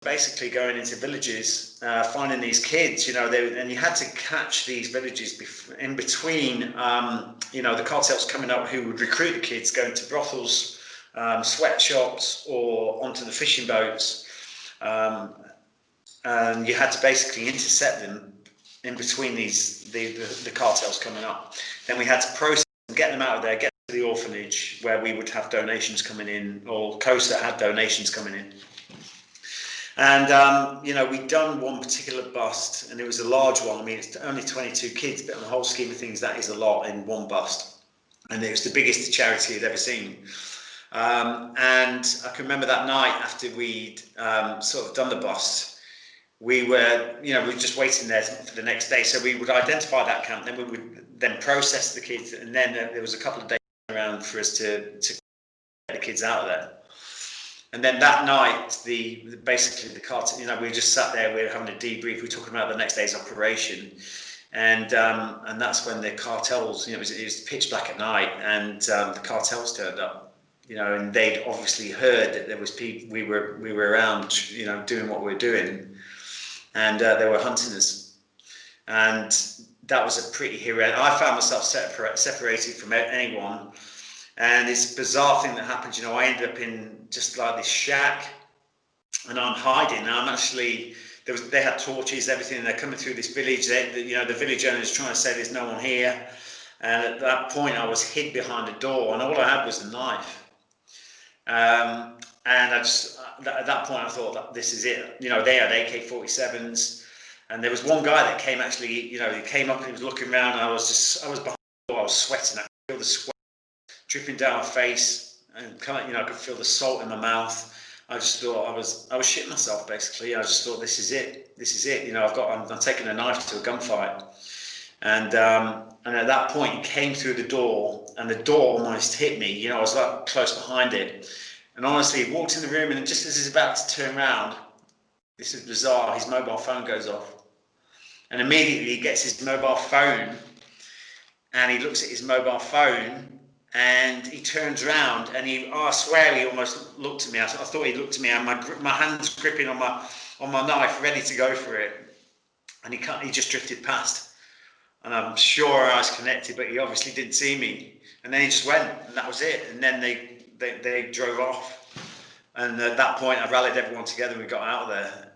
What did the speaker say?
basically going into villages, finding these kids, and you had to catch these villages in between, the cartels coming up who would recruit the kids, going to brothels, sweatshops, or onto the fishing boats. And you had to basically intercept them in between the cartels coming up. Then we had to process them, get them out of there, get them to the orphanage where we would have donations coming in, or COSA had donations coming in. And, we'd done one particular bust, and it was a large one. I mean, it's only 22 kids, but on the whole scheme of things, that is a lot in one bust. And it was the biggest charity I'd ever seen. And I can remember that night after we'd sort of done the bust, we were just waiting there for the next day. So we would identify that camp, then we would then process the kids, and then there was a couple of days around for us to get the kids out of there. And then that night, basically the cartel, we just sat there, we were having a debrief, we were talking about the next day's operation, and that's when the cartels, it was pitch black at night, and the cartels turned up, and they'd obviously heard that there was people, we were around, doing what we were doing, and they were hunting us, and that was a pretty horrendous. I found myself separated from anyone. And it's a bizarre thing that happened. I ended up in just like this shack, and I'm hiding. And I'm actually, they had torches, everything, and they're coming through this village. The village owner's trying to say there's no one here. And at that point, I was hid behind a door, and all I had was a knife. And I just, at that point, I thought that this is it. They had AK-47s, and there was one guy that came actually. He came up and he was looking around. And I was behind the door. I was sweating. I could feel the sweat dripping down my face, and I could feel the salt in my mouth. I just thought I was shitting myself, basically. I just thought, this is it. I'm taking a knife to a gunfight. And at that point, he came through the door, and the door almost hit me. I was like close behind it. And honestly, he walked in the room, and just as he's about to turn around, this is bizarre, his mobile phone goes off. And immediately he gets his mobile phone, and he looks at his mobile phone, and he turns around, and I swear he almost looked at me. I thought he looked at me, and my hand's gripping on my knife, ready to go for it. And he just drifted past. And I'm sure our eyes connected, but he obviously didn't see me. And then he just went, and that was it. And then they drove off. And at that point, I rallied everyone together, and we got out of there.